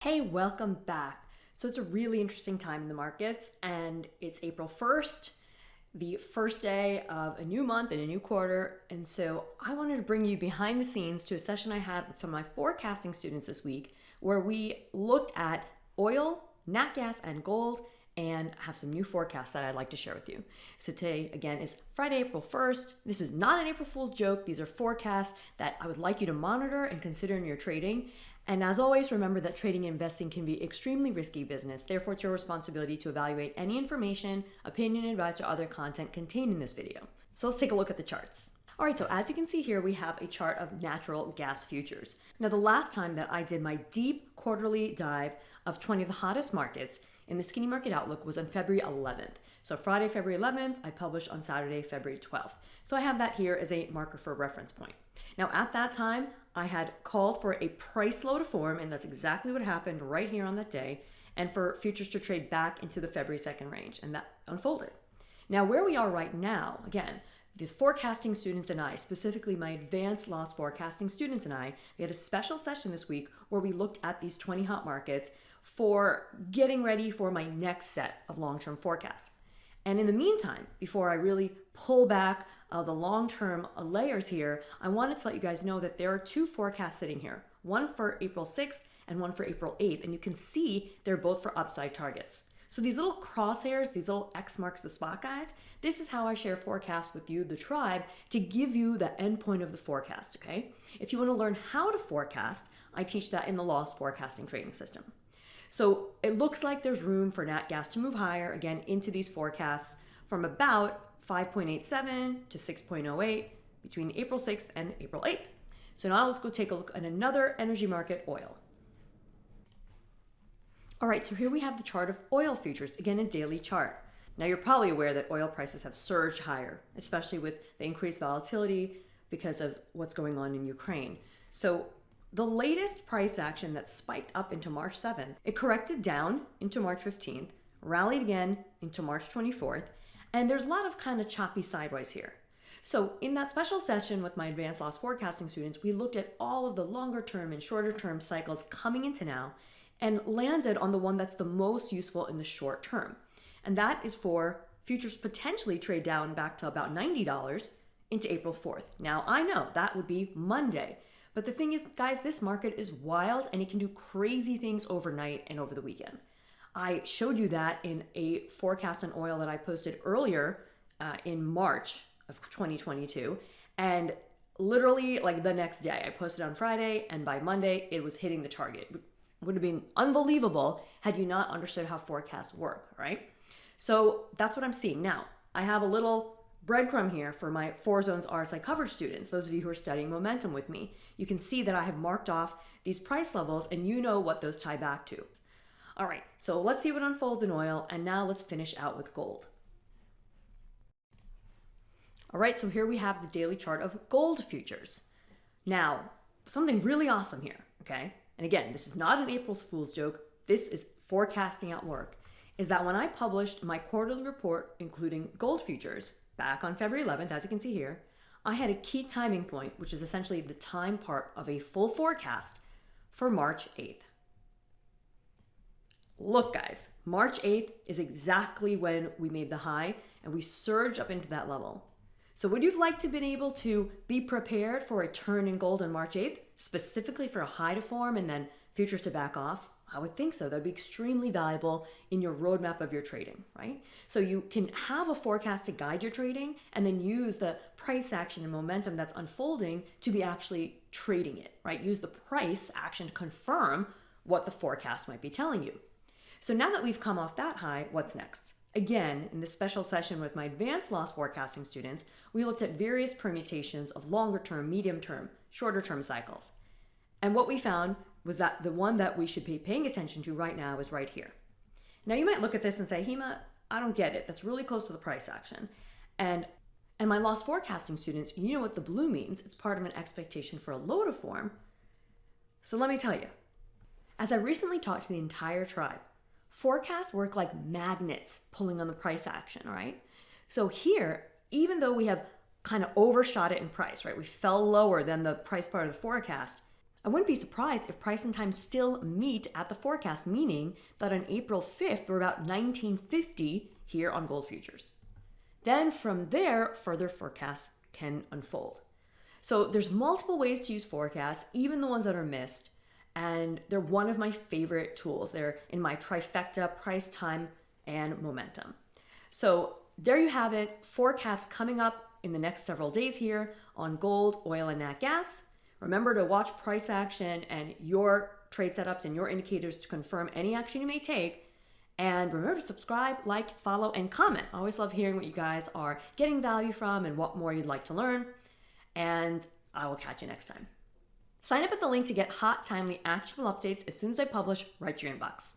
Hey, welcome back. So it's a really interesting time in the markets, and it's April 1st, the first day of a new month and a new quarter. And so I wanted to bring you behind the scenes to a session I had with some of my forecasting students this week, where we looked at oil, nat gas, and gold, and have some new forecasts that I'd like to share with you. So today, again, is Friday, April 1st. This is not an April Fool's joke. These are forecasts that I would like you to monitor and consider in your trading. And as always, remember that trading and investing can be extremely risky business. Therefore, it's your responsibility to evaluate any information, opinion, advice, or other content contained in this video. So let's take a look at the charts. All right, so as you can see here, we have a chart of natural gas futures. Now, the last time that I did my deep quarterly dive of 20 of the hottest markets in the Skinny Market Outlook was on February 11th. So Friday, February 11th, I published on Saturday, February 12th. So I have that here as a marker for a reference point. Now, at that time, I had called for a price low to form, and that's exactly what happened right here on that day, and for futures to trade back into the February 2nd range, and that unfolded. Now, where we are right now, again, the forecasting students and I, specifically my advanced loss forecasting students and I, we had a special session this week where we looked at these 20 hot markets for getting ready for my next set of long-term forecasts. And in the meantime, before I really pull back the long-term layers here, I wanted to let you guys know that there are two forecasts sitting here, one for April 6th and one for April 8th. And you can see they're both for upside targets. So these little crosshairs, these little X marks the spot guys, this is how I share forecasts with you, the tribe, to give you the endpoint of the forecast, okay? If you want to learn how to forecast, I teach that in the Loss Forecasting Trading System. So it looks like there's room for nat gas to move higher, again, into these forecasts from about 5.87 to 6.08 between April 6th and April 8th. So now let's go take a look at another energy market, oil. All right, so here we have the chart of oil futures, again, a daily chart. Now you're probably aware that oil prices have surged higher, especially with the increased volatility because of what's going on in Ukraine. So the latest price action that spiked up into March 7th, it corrected down into March 15th, rallied again into March 24th, and there's a lot of kind of choppy sideways here. So in that special session with my advanced loss forecasting students, we looked at all of the longer term and shorter term cycles coming into now and landed on the one that's the most useful in the short term. And that is for futures potentially trade down back to about $90 into April 4th. Now I know that would be Monday. But the thing is, guys, this market is wild and it can do crazy things overnight and over the weekend. I showed you that in a forecast on oil that I posted earlier in March of 2022. And literally like the next day, I posted on Friday, and by Monday, it was hitting the target. It would have been unbelievable had you not understood how forecasts work, right? So that's what I'm seeing. Now, I have a little breadcrumb here for my 4 zones RSI coverage students, those of you who are studying momentum with me. You can see that I have marked off these price levels and you know what those tie back to. All right, so let's see what unfolds in oil, and now let's finish out with gold. All right, so here we have the daily chart of gold futures. Now, something really awesome here, okay? And again, this is not an April Fool's joke. This is forecasting at work, is that when I published my quarterly report, including gold futures, back on February 11th, as you can see here, I had a key timing point, which is essentially the time part of a full forecast for March 8th. Look, guys, March 8th is exactly when we made the high and we surged up into that level. So would you have liked to have been able to be prepared for a turn in gold on March 8th, specifically for a high to form and then futures to back off? I would think so. That'd be extremely valuable in your roadmap of your trading, right? So you can have a forecast to guide your trading and then use the price action and momentum that's unfolding to be actually trading it, right? Use the price action to confirm what the forecast might be telling you. So now that we've come off that high, what's next? Again, in this special session with my advanced loss forecasting students, we looked at various permutations of longer term, medium term, shorter term cycles. And what we found was that the one that we should be paying attention to right now is right here. Now you might look at this and say, Hema, I don't get it. That's really close to the price action. And my loss forecasting students, you know what the blue means. It's part of an expectation for a low to form. So let me tell you, as I recently talked to the entire tribe, forecasts work like magnets pulling on the price action, all right? So here, even though we have kind of overshot it in price, right? We fell lower than the price part of the forecast. I wouldn't be surprised if price and time still meet at the forecast, meaning that on April 5th, we're about 1950 here on gold futures. Then from there, further forecasts can unfold. So there's multiple ways to use forecasts, even the ones that are missed, and they're one of my favorite tools. They're in my trifecta: price, time, and momentum. So there you have it, forecasts coming up in the next several days here on gold, oil, and nat gas. Remember to watch price action and your trade setups and your indicators to confirm any action you may take. And remember to subscribe, like, follow, and comment. I always love hearing what you guys are getting value from and what more you'd like to learn. And I will catch you next time. Sign up at the link to get hot, timely, actionable updates as soon as I publish right to your inbox.